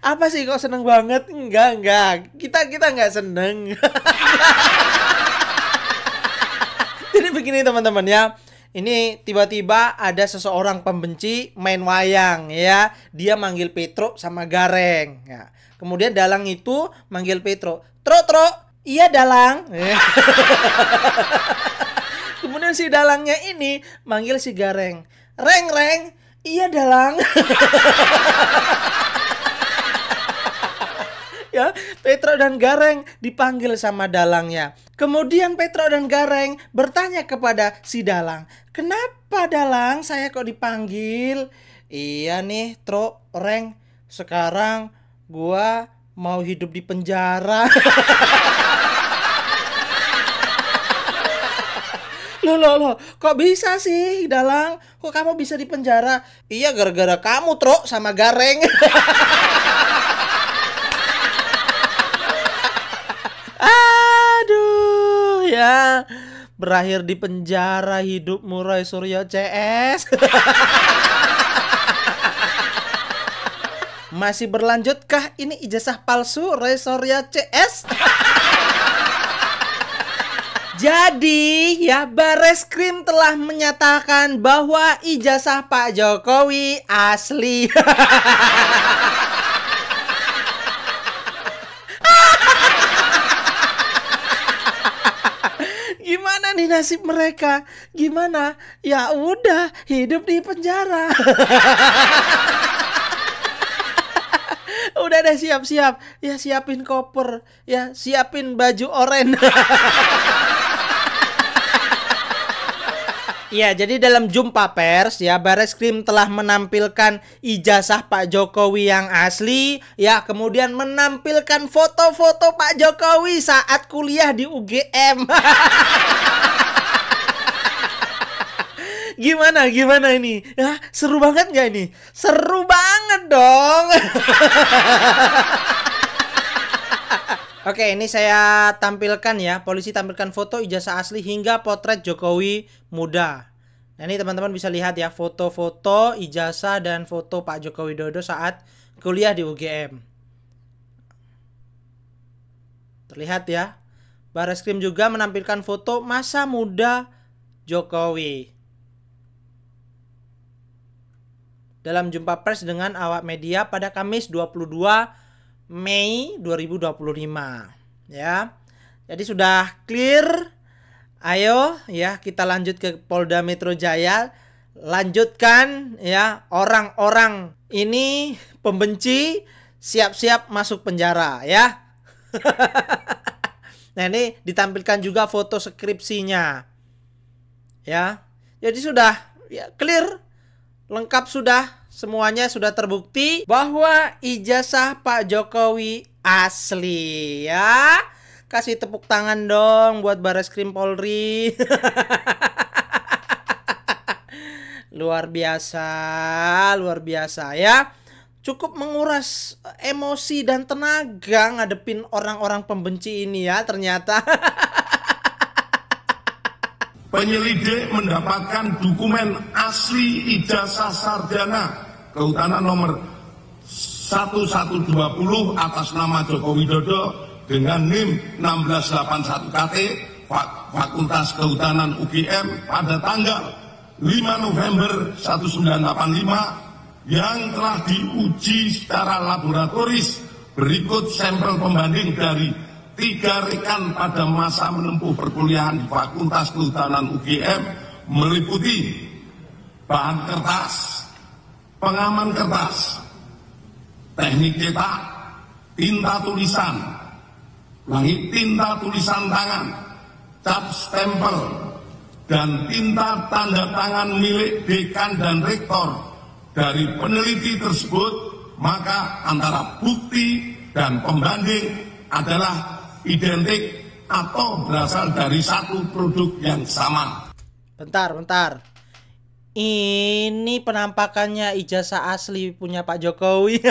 Apa sih kok seneng banget? Enggak. Kita nggak seneng. Jadi begini teman-teman ya. Ini tiba-tiba ada seseorang pembenci main wayang ya. Dia manggil Petro sama Gareng. Ya. Kemudian Dalang itu manggil Petro. Tro, iya Dalang. Kemudian si Dalangnya ini manggil si Gareng. Reng, iya Dalang. Ya, Petro dan Gareng dipanggil sama Dalangnya. Kemudian Petro dan Gareng bertanya kepada si Dalang, "Kenapa Dalang saya kok dipanggil?" "Iya nih, Tro, Reng, sekarang gua mau hidup di penjara." Loh, kok bisa sih Dalang? Kok kamu bisa di penjara? "Iya, gara-gara kamu, Tro, sama Gareng." Aduh, ya. Berakhir di penjara hidupmu Roy Suryo CS. Masih berlanjutkah ini ijazah palsu Roy Suryo CS? Jadi ya, Bareskrim telah menyatakan bahwa ijazah Pak Jokowi asli. Gimana nih nasib mereka? Gimana? Ya udah, hidup di penjara. Udah deh, siap-siap. Ya, siapin koper. Ya, siapin baju oranye. Ya, jadi dalam jumpa pers ya, Bareskrim telah menampilkan ijazah Pak Jokowi yang asli ya, kemudian menampilkan foto-foto Pak Jokowi saat kuliah di UGM. Gimana ini? Ya, seru banget nggak ini? Seru banget dong. Oke, ini saya tampilkan ya. Polisi tampilkan foto ijazah asli hingga potret Jokowi muda. Nah, ini teman-teman bisa lihat ya, foto-foto ijazah dan foto Pak Joko Widodo saat kuliah di UGM. Terlihat ya. Bareskrim juga menampilkan foto masa muda Jokowi dalam jumpa pers dengan awak media pada Kamis 22 Mei 2025 ya. Jadi sudah clear. Ayo ya, kita lanjut ke Polda Metro Jaya. Lanjutkan ya, orang-orang ini pembenci siap-siap masuk penjara ya. Nah, ini ditampilkan juga foto skripsinya ya. Jadi sudah ya, clear, lengkap sudah. Semuanya sudah terbukti bahwa ijazah Pak Jokowi asli ya. Kasih tepuk tangan dong buat Bareskrim Polri. Luar biasa ya. Cukup menguras emosi dan tenaga ngadepin orang-orang pembenci ini ya ternyata. Penyelidik mendapatkan dokumen asli ijazah sarjana Kehutanan nomor 1120 atas nama Joko Widodo dengan NIM 1681 KT Fakultas Kehutanan UGM pada tanggal 5 November 1985 yang telah diuji secara laboratoris. Berikut sampel pembanding dari 3 rekan pada masa menempuh perkuliahan di Fakultas Kehutanan UGM meliputi bahan kertas, pengaman kertas, teknik cetak, tinta tulisan, tinta tulisan tangan, cap stempel, dan tinta tanda tangan milik dekan dan rektor. Dari peneliti tersebut, maka antara bukti dan pembanding adalah identik atau berasal dari satu produk yang sama. Bentar. Ini penampakannya ijazah asli punya Pak Jokowi.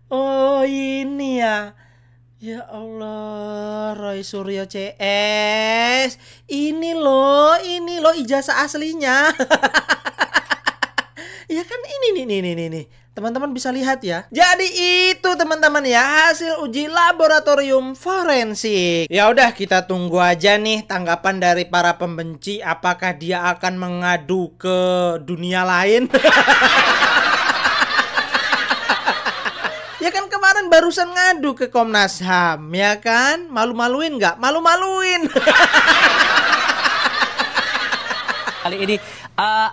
Oh, ini ya. Ya Allah, Roy Suryo CS. Ini loh ijazah aslinya. Ya kan ini. Teman-teman bisa lihat ya. Jadi itu teman-teman ya hasil uji laboratorium forensik. Ya udah kita tunggu aja nih tanggapan dari para pembenci, apakah dia akan mengadu ke dunia lain. Ya kan kemarin barusan ngadu ke Komnas HAM, ya kan? Malu-maluin nggak? Malu-maluin. Kali ini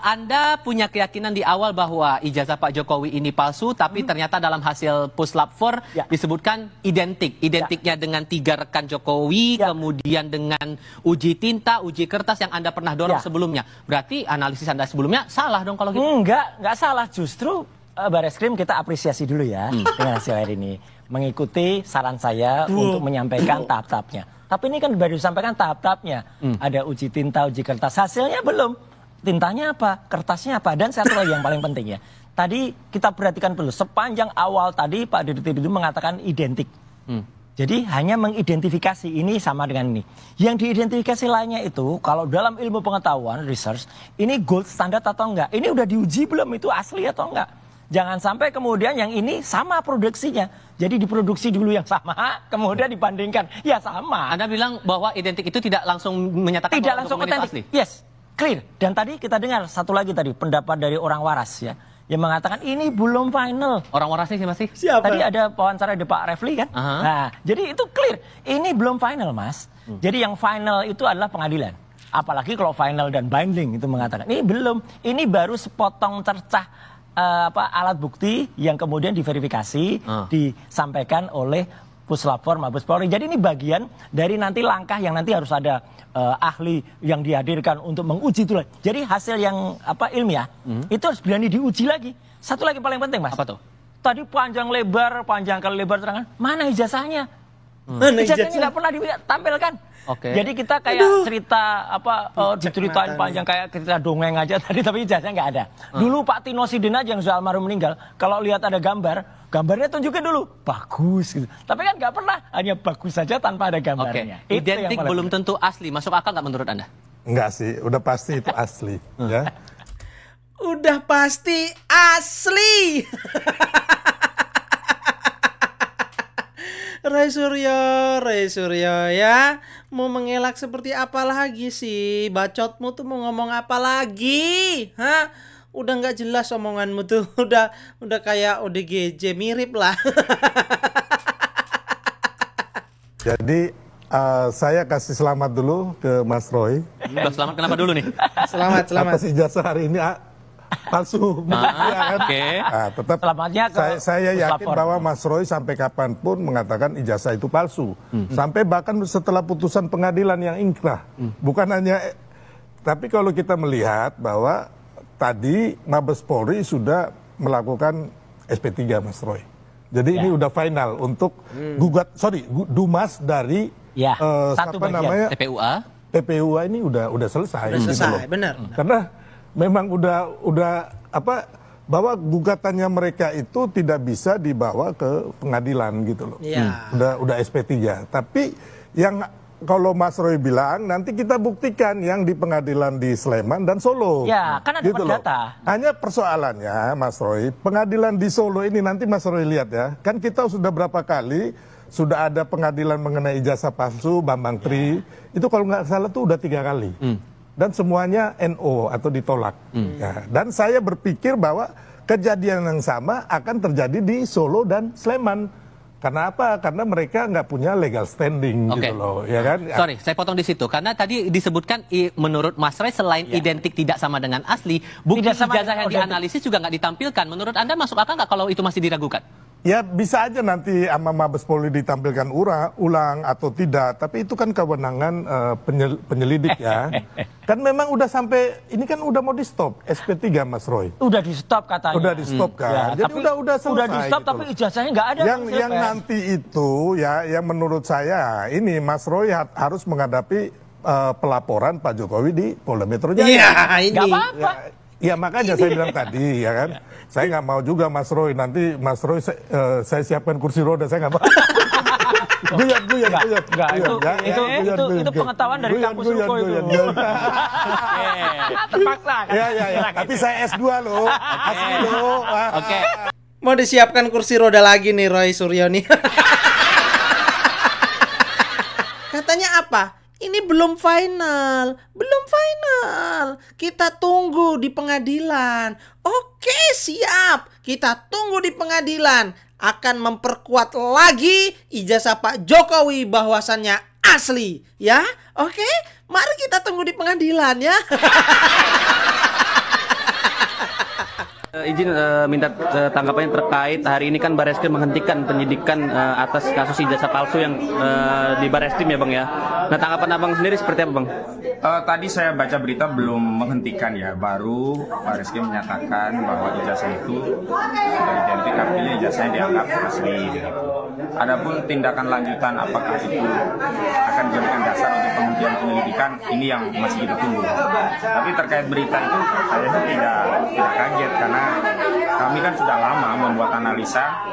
Anda punya keyakinan di awal bahwa ijazah Pak Jokowi ini palsu, tapi ternyata dalam hasil puslap 4 disebutkan identiknya dengan 3 rekan Jokowi, kemudian dengan uji tinta, uji kertas yang Anda pernah dorong sebelumnya. Berarti analisis Anda sebelumnya salah dong kalau gitu? Enggak salah, justru Bareskrim kita apresiasi dulu ya dengan hasil hari ini, mengikuti saran saya untuk menyampaikan tahap-tahapnya. Tapi ini kan baru disampaikan tahap-tahapnya. Ada uji tinta, uji kertas. Hasilnya belum. Tintanya apa? Kertasnya apa? Dan satu lagi yang paling penting ya. Tadi kita perhatikan dulu. Sepanjang awal tadi Pak Dirut itu mengatakan identik. Jadi hanya mengidentifikasi ini sama dengan ini. Yang diidentifikasi lainnya itu kalau dalam ilmu pengetahuan, research, ini gold standard atau enggak? Ini udah diuji belum itu asli atau enggak? Jangan sampai kemudian yang ini sama produksinya. Jadi diproduksi dulu yang sama, kemudian dibandingkan. Ya sama. Anda bilang bahwa identik itu tidak langsung menyatakan tidak langsung otentik. Yes, clear. Dan tadi kita dengar satu lagi tadi pendapat dari orang waras ya, yang mengatakan ini belum final. Orang warasnya siapa sih? Siapa? Tadi ada wawancara di Pak Refli kan. Nah, jadi itu clear. Ini belum final, Mas. Jadi yang final itu adalah pengadilan. Apalagi kalau final dan binding itu mengatakan ini belum. Ini baru sepotong cercah alat bukti yang kemudian diverifikasi, disampaikan oleh Puslap 4 Mabes Polri. Jadi ini bagian dari nanti langkah yang nanti harus ada ahli yang dihadirkan untuk menguji itu. Jadi hasil yang ilmiah itu harus berani diuji lagi. Satu lagi paling penting, Mas. Apa tuh? Tadi panjang kali lebar terangan, mana ijazahnya? Ijazahnya Ijazahnya nggak pernah ditampilkan. Jadi kita kayak cerita diceritain panjang kayak cerita dongeng aja tadi, tapi ijazahnya nggak ada. Dulu Pak Tino Sidin aja yang sudah almarhum meninggal, kalau lihat ada gambarnya tunjukin dulu, bagus gitu. Tapi kan nggak pernah, hanya bagus saja tanpa ada gambarnya. Identik belum tentu asli, masuk akal nggak menurut Anda? Enggak sih, udah pasti itu asli. Ya. Udah pasti asli. Ray Suryo ya, mau mengelak seperti apa lagi sih? Bacotmu tuh mau ngomong apa lagi? Hah? Udah nggak jelas omonganmu tuh, udah kayak ODGJ, mirip lah. Jadi saya kasih selamat dulu ke Mas Roy. Selamat kenapa dulu nih? Selamat. Atas ijazah hari ini palsu. Tetap selamatnya saya yakin bahwa Mas Roy sampai kapanpun mengatakan ijazah itu palsu. Sampai bahkan setelah putusan pengadilan yang ingkrah. Bukan hanya, tapi kalau kita melihat bahwa tadi Mabes Polri sudah melakukan SP3 Mas Roy. Jadi ini udah final untuk Dumas dari TPUA ini udah selesai. Udah selesai, benar. Karena memang bahwa gugatannya mereka itu tidak bisa dibawa ke pengadilan gitu loh. Udah SP3. Tapi yang kalau Mas Roy bilang nanti kita buktikan yang di pengadilan di Sleman dan Solo. Ya, kan ada gitu data. Hanya persoalannya Mas Roy, pengadilan di Solo ini nanti Mas Roy lihat ya. Kan kita sudah berapa kali sudah ada pengadilan mengenai ijazah palsu Bambang Tri. Itu kalau nggak salah tuh udah 3 kali. Dan semuanya NO atau ditolak. Ya, dan saya berpikir bahwa kejadian yang sama akan terjadi di Solo dan Sleman. Karena apa? Karena mereka nggak punya legal standing gitu loh, ya kan? Sorry, saya potong di situ. Karena tadi disebutkan menurut Mas Roy selain identik tidak sama dengan asli, bukti ijazah yang dianalisis juga nggak ditampilkan. Menurut Anda masuk akal nggak kalau itu masih diragukan? Ya bisa aja nanti sama Mabes Polri ditampilkan ulang atau tidak, tapi itu kan kewenangan penyelidik ya. Kan memang udah sampai, ini kan udah mau di stop SP3 Mas Roy. Udah di stop katanya. Udah di stop kan, jadi udah selesai. Udah di stop gitu. Tapi ijazahnya nggak ada. Yang nanti itu ya, yang menurut saya ini Mas Roy harus menghadapi pelaporan Pak Jokowi di Polda Metro Jaya. Iya, ini. Nggak apa-apa. Ya makanya saya bilang tadi ya kan, saya nggak mau juga Mas Roy, nanti Mas Roy saya siapkan kursi roda, saya nggak mau. Enggak, itu pengetahuan dari kampus UKO itu. Terpaksa kan. Ya. Tapi saya S2 loh. Asli loh. Oke. Mau disiapkan kursi roda lagi nih Roy Suryo nih. Katanya apa? Ini belum final. Kita tunggu di pengadilan. Oke, siap. Kita tunggu di pengadilan. Akan memperkuat lagi ijazah Pak Jokowi bahwasannya asli. Ya, oke. Mari kita tunggu di pengadilan ya. Izin minta tanggapannya terkait hari ini kan Bareskrim menghentikan penyidikan atas kasus ijazah palsu yang di Bareskrim ya Bang ya. Nah tanggapan Abang sendiri seperti apa Bang? Tadi saya baca berita belum menghentikan ya, baru Bareskrim menyatakan bahwa ijazah itu sudah identik, artinya ijazahnya dianggap asli. Adapun tindakan lanjutan apakah itu akan dijadikan dasar untuk penghentian penyelidikan, ini yang masih kita tunggu. Tapi terkait berita itu saya tidak kaget karena kami kan sudah lama membuat analisa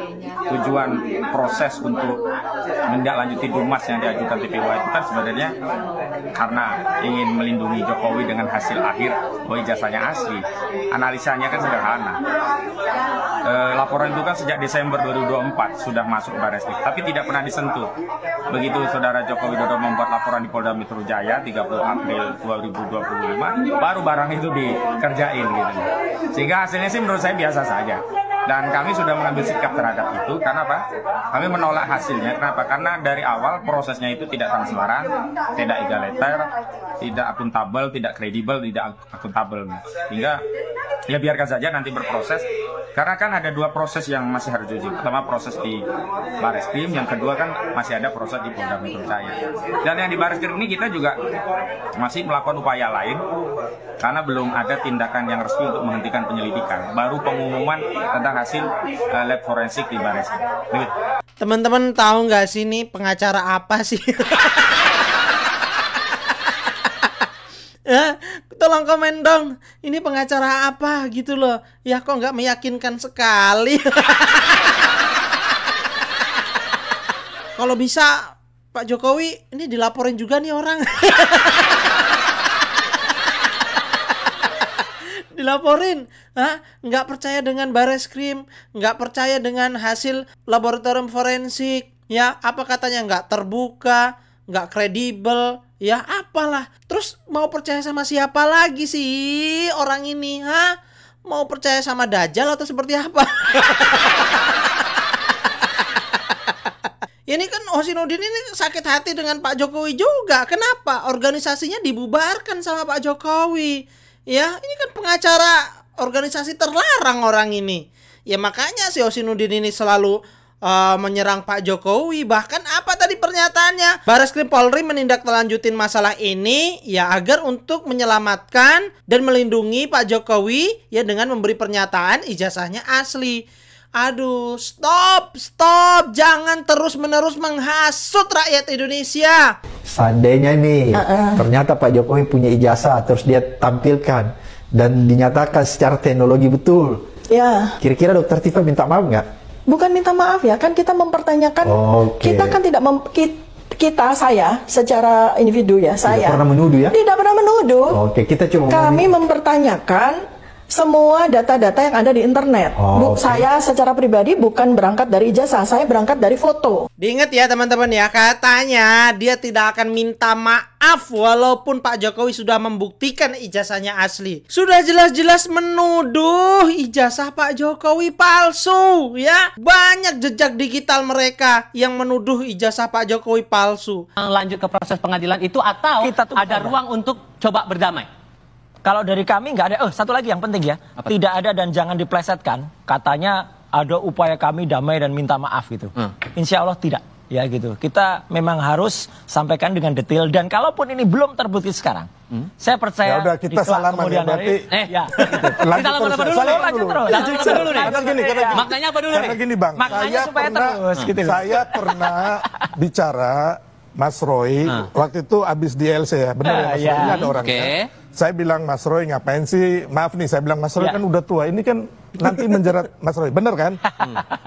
tujuan proses untuk menindaklanjuti Dumas yang diajukan TPWA itu kan sebenarnya karena ingin melindungi Jokowi dengan hasil akhir bahwa ijazahnya asli. Analisanya kan sederhana. Laporan itu kan sejak Desember 2024 sudah masuk ke Bareskrim, tapi tidak pernah disentuh. Begitu Saudara Joko Widodo membuat laporan di Polda Metro Jaya 30 April 2025, baru barang itu dikerjain gitu. Sehingga hasilnya sih menurut saya biasa saja. Dan kami sudah mengambil sikap terhadap itu. Karena apa? Kami menolak hasilnya. Kenapa? Karena dari awal prosesnya itu tidak transparan, tidak egaliter, tidak akuntabel, tidak kredibel, tidak akuntabel. Hingga ya biarkan saja nanti berproses. Karena kan ada dua proses yang masih harus diuji. Pertama proses di Bareskrim, yang kedua kan masih ada proses di Polda Metro Jaya. Dan yang di Bareskrim ini kita juga masih melakukan upaya lain karena belum ada tindakan yang resmi untuk menghentikan penyelidikan. Baru pengumuman tentang hasil lab forensik di Bareskrim. Teman-teman tahu nggak sih ini pengacara apa sih? Ya, tolong komen dong. Ini pengacara apa gitu loh. Ya kok nggak meyakinkan sekali. Kalau bisa Pak Jokowi ini dilaporin juga nih orang. Dilaporin, nggak percaya dengan Bareskrim, nggak percaya dengan hasil laboratorium forensik, ya apa katanya nggak terbuka, nggak kredibel, ya apalah. Terus mau percaya sama siapa lagi sih orang ini, Mau percaya sama Dajjal atau seperti apa? Ini kan Hosinudin ini sakit hati dengan Pak Jokowi juga. Kenapa? Organisasinya dibubarkan sama Pak Jokowi. Ya, ini kan pengacara organisasi terlarang orang ini. Ya makanya si Hosinudin ini selalu menyerang Pak Jokowi. Bahkan apa tadi pernyataannya? Bareskrim Polri menindaklanjutin masalah ini ya agar untuk menyelamatkan dan melindungi Pak Jokowi ya dengan memberi pernyataan ijazahnya asli. Aduh, stop, jangan terus-menerus menghasut rakyat Indonesia. Seandainya nih, ternyata Pak Jokowi punya ijazah, terus dia tampilkan dan dinyatakan secara teknologi betul. Ya. Kira-kira Dokter Tifa minta maaf nggak? Bukan minta maaf ya, kan kita mempertanyakan. Kita kan tidak saya secara individu ya, saya. Tidak pernah menuduh ya? Tidak pernah menuduh. Oke, kita cuma kami mempertanyakan semua data-data yang ada di internet. Saya secara pribadi bukan berangkat dari ijazah, saya berangkat dari foto. Diingat ya teman-teman ya, katanya dia tidak akan minta maaf walaupun Pak Jokowi sudah membuktikan ijazahnya asli. Sudah jelas-jelas menuduh ijazah Pak Jokowi palsu ya. Banyak jejak digital mereka yang menuduh ijazah Pak Jokowi palsu. Lanjut ke proses pengadilan itu atau ada ruang untuk coba berdamai? Kalau dari kami nggak ada. Satu lagi yang penting ya. Apa? Tidak ada dan jangan diplesetkan. Katanya ada upaya kami damai dan minta maaf gitu. Insya Allah tidak. Ya gitu. Kita memang harus sampaikan dengan detail. Dan kalaupun ini belum terbukti sekarang. Saya percaya. Ya udah kita salaman ya berarti. Kita salaman apa dulu? Lanjut terus. Maknanya apa dulu nih? Karena gini Bang. Maknanya supaya terus gitu. Saya pernah bicara Mas Roy, waktu itu habis di LC ya, benar ya Mas Roy, ini ada orangnya. Saya bilang Mas Roy ngapain sih, maaf nih saya bilang Mas Roy kan udah tua, ini kan nanti menjerat Mas Roy, bener kan?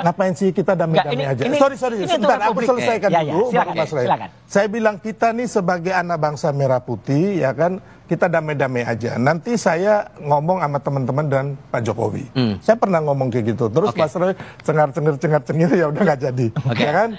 Ngapain sih kita damai-damai aja. Sorry, sebentar aku selesaikan dulu baru Mas Roy. Saya bilang kita nih sebagai anak bangsa merah putih ya kan, kita damai-damai aja. Nanti saya ngomong sama teman-teman dan Pak Jokowi. Saya pernah ngomong kayak gitu, terus Mas Roy cengar-cengir ya udah nggak jadi, ya kan?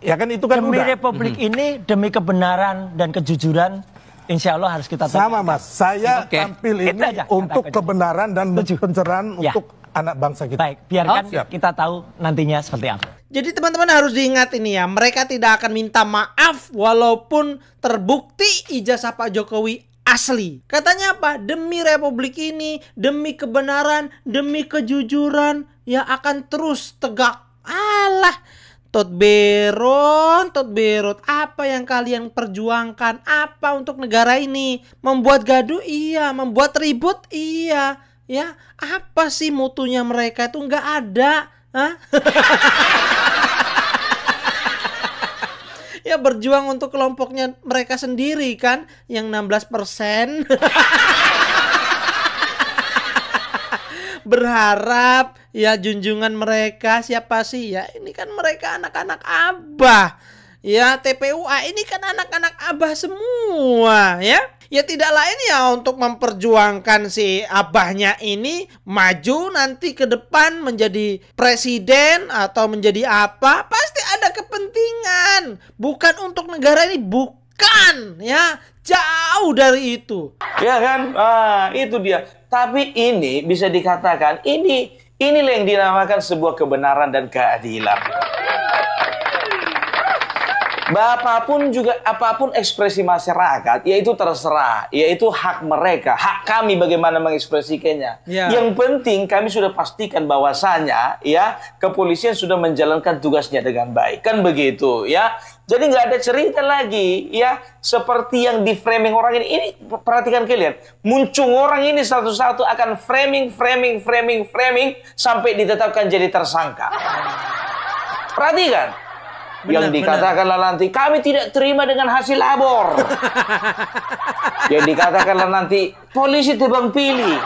Ya kan itu kan demi udah. Republik ini, demi kebenaran dan kejujuran, insya Allah harus kita sama Mas. Saya tampil ini untuk kebenaran dan pencerahan untuk anak bangsa kita. Baik, biarkan kita tahu nantinya seperti apa. Jadi teman-teman harus diingat ini ya, mereka tidak akan minta maaf walaupun terbukti ijazah Pak Jokowi asli. Katanya apa? Demi Republik ini, demi kebenaran, demi kejujuran, ya akan terus tegak. Alah, Tot Berot, apa yang kalian perjuangkan? Apa untuk negara ini? Membuat gaduh? Iya. Membuat ribut? Iya. Ya, apa sih mutunya mereka itu? Nggak ada. Hah? Ya berjuang untuk kelompoknya mereka sendiri kan, yang 16%. Berharap ya junjungan mereka siapa sih ya, ini kan mereka anak-anak Abah ya, TPUA ini kan anak-anak Abah semua ya. Ya tidak lain ya untuk memperjuangkan si Abahnya ini maju nanti ke depan menjadi presiden atau menjadi apa, pasti ada kepentingan, bukan untuk negara ini, bukan ya, jauh dari itu ya kan. Itu dia. Tapi ini bisa dikatakan inilah yang dinamakan sebuah kebenaran dan keadilan. Apapun ekspresi masyarakat, yaitu terserah, yaitu hak mereka, hak kami bagaimana mengekspresikannya. Yang penting kami sudah pastikan bahwasanya ya kepolisian sudah menjalankan tugasnya dengan baik, kan begitu ya. Jadi nggak ada cerita lagi ya seperti yang di framing orang ini. Ini perhatikan kalian, muncul orang ini satu-satu akan framing sampai ditetapkan jadi tersangka. Perhatikan. Yang dikatakanlah nanti kami tidak terima dengan hasil labor. Yang dikatakanlah nanti polisi tebang pilih.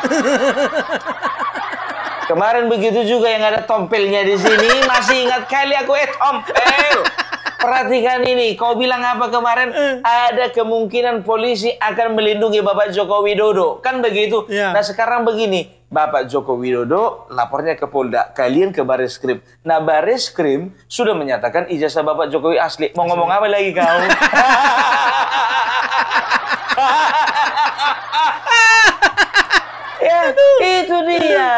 Kemarin begitu juga yang ada tompelnya di sini. Masih ingat kali aku tompel. Perhatikan ini, kau bilang apa kemarin? Ada kemungkinan polisi akan melindungi Bapak Joko Widodo, kan begitu? Nah sekarang begini, Bapak Joko Widodo lapornya ke Polda, kalian ke Bareskrim. Nah Bareskrim sudah menyatakan ijazah Bapak Jokowi asli. Mau ngomong apa lagi kau? Ya itu dia.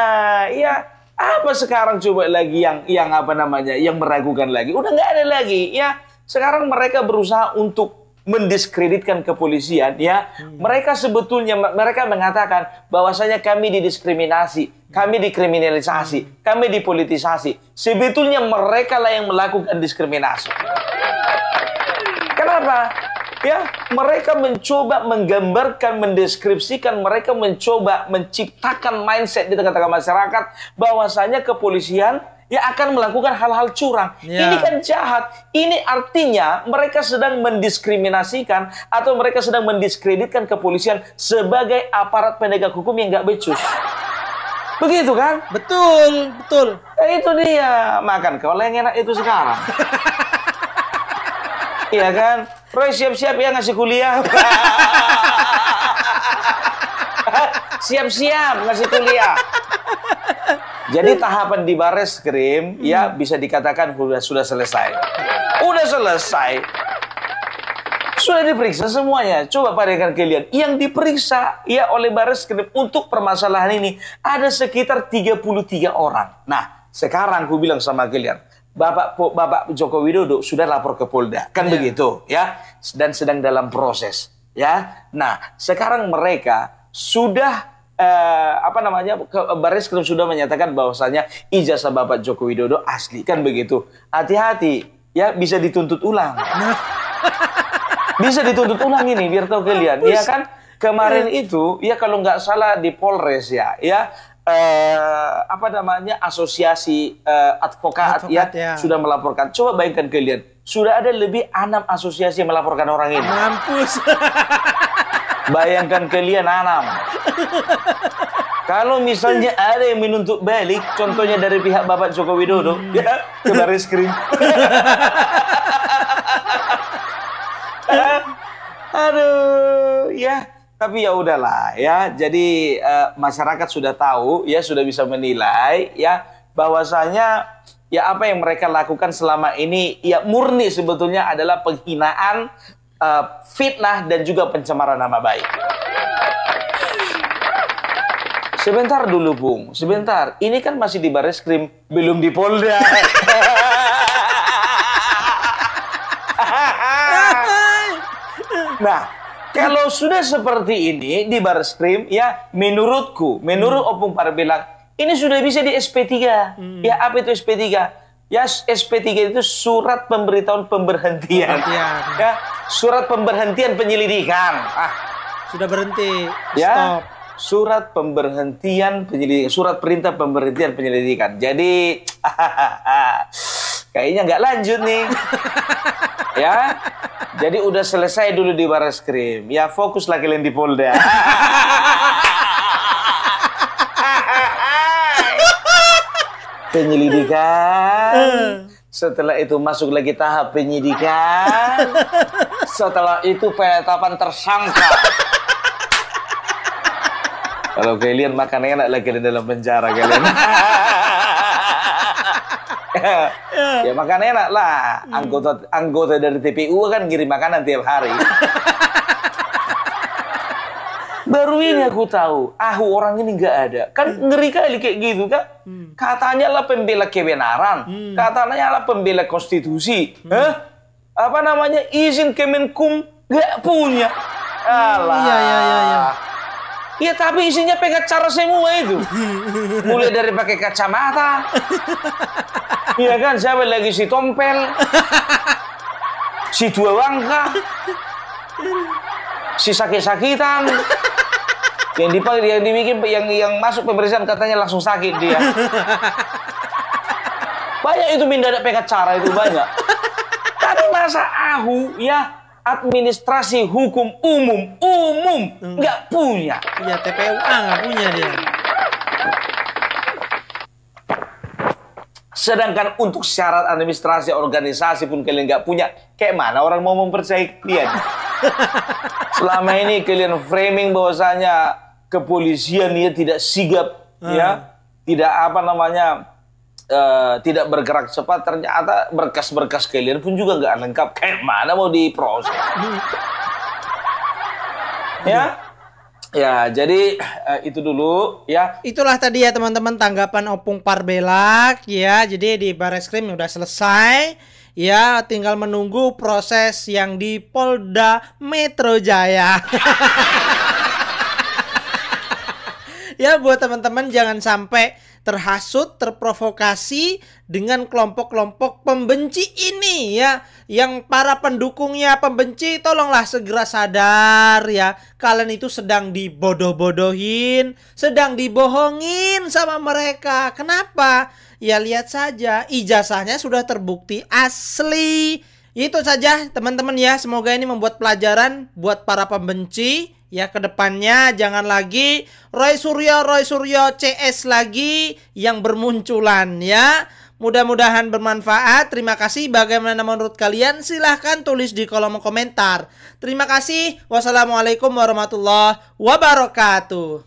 Ya apa sekarang coba lagi yang apa namanya, yang meragukan lagi? Udah nggak ada lagi ya. Sekarang mereka berusaha untuk mendiskreditkan kepolisian ya. Mereka sebetulnya mereka mengatakan bahwasanya kami didiskriminasi, kami dikriminalisasi, kami dipolitisasi. Sebetulnya mereka lah yang melakukan diskriminasi. Kenapa? Ya, mereka mencoba menggambarkan, mendeskripsikan, mereka mencoba menciptakan mindset di tengah-tengah masyarakat bahwasanya kepolisian ya akan melakukan hal-hal curang. Ini kan jahat. Ini artinya mereka sedang mendiskriminasikan atau mereka sedang mendiskreditkan kepolisian sebagai aparat penegak hukum yang nggak becus. Begitu kan? Betul. Itu dia. Makan kau yang enak itu sekarang. Iya kan? Roy siap-siap ya ngasih kuliah. Siap-siap ngasih kuliah. Jadi tahapan di Bareskrim ya bisa dikatakan sudah selesai. Udah selesai. Sudah diperiksa semuanya. Coba perhatikan kalian. Yang diperiksa ya oleh Bareskrim untuk permasalahan ini ada sekitar 33 orang. Nah, sekarang aku bilang sama kalian, Bapak Joko Widodo sudah lapor ke Polda, kan begitu ya, dan sedang dalam proses ya. Nah sekarang mereka sudah Bareskrim sudah menyatakan bahwasanya ijazah Bapak Joko Widodo asli, kan begitu. Hati-hati ya, bisa dituntut ulang. Bisa dituntut ulang ini biar tahu kalian ya kan. Kemarin itu ya kalau nggak salah di Polres ya asosiasi advokat ya sudah melaporkan. Coba bayangkan kalian, sudah ada lebih 6 asosiasi yang melaporkan orang ini. Mampus. Bayangkan kalian 6. Kalau misalnya ada yang menuntut balik, contohnya dari pihak Bapak Joko Widodo, ya ke Bareskrim. Aduh, ya. Tapi ya udahlah, ya. Jadi masyarakat sudah tahu, ya sudah bisa menilai, ya bahwasanya ya apa yang mereka lakukan selama ini, ya murni sebetulnya adalah penghinaan, fitnah dan juga pencemaran nama baik. Sebentar dulu, Bung. Sebentar. Ini kan masih di Bareskrim, belum di Polda. Nah, kalau sudah seperti ini di Bareskrim, ya menurutku, menurut Opung Parbelang, ini sudah bisa di SP3. Ya, apa itu SP3? Ya, SP3 itu surat pemberitahuan pemberhentian. Ya, surat pemberhentian penyelidikan. Sudah berhenti. Ya. Stop. Surat pemberhentian penyelidikan, surat perintah pemberhentian penyelidikan. Jadi kayaknya nggak lanjut nih. Ya, jadi udah selesai dulu di Bareskrim. Ya, fokuslah kalian di Polda. Penyelidikan. Setelah itu masuk lagi tahap penyidikan. Setelah itu penetapan tersangka. Kalau kalian makan enak lagi di dalam penjara kalian. Ya makan enak lah. Anggota dari TPU kan ngirim makanan tiap hari. Baru ini aku tahu, orang ini nggak ada. Kan ngeri kali kayak gitu kan. Katanya lah pembela kebenaran. Katanya lah pembela konstitusi. Apa namanya, izin Kemenkum nggak punya. Alah. Iya. Ya tapi isinya pengacara semua itu. Mulai dari pakai kacamata. Iya kan, siapa lagi si Tompel. Si Dua Wangka. Si sakit-sakitan. Yang dibikin yang masuk pemeriksaan katanya langsung sakit dia. Banyak itu mendadak pengacara itu banyak. Tapi masa ya administrasi hukum umum nggak punya. Iya, TPUA nggak punya dia. Sedangkan untuk syarat administrasi organisasi pun kalian nggak punya. Kayak mana orang mau mempercayai kalian? Selama ini kalian framing bahwasanya kepolisian ya tidak sigap, ya tidak tidak bergerak cepat. Ternyata berkas-berkas kalian pun juga nggak lengkap. Kayak mana mau diproses? Ya, jadi itu dulu ya. Itulah tadi ya teman-teman tanggapan Opung Parbelak ya. Jadi di Bareskrim udah selesai. Ya, tinggal menunggu proses yang di Polda Metro Jaya. Ya, buat teman-teman jangan sampai terhasut, terprovokasi dengan kelompok-kelompok pembenci ini ya. Yang para pendukungnya pembenci, tolonglah segera sadar ya. Kalian itu sedang dibodoh-bodohin, sedang dibohongin sama mereka. Kenapa? Ya lihat saja, ijazahnya sudah terbukti asli. Itu saja teman-teman ya. Semoga ini membuat pelajaran buat para pembenci. Ya, kedepannya jangan lagi Roy Suryo CS lagi yang bermunculan ya. Mudah-mudahan bermanfaat. Terima kasih. Bagaimana menurut kalian? Silahkan tulis di kolom komentar. Terima kasih. Wassalamualaikum warahmatullahi wabarakatuh.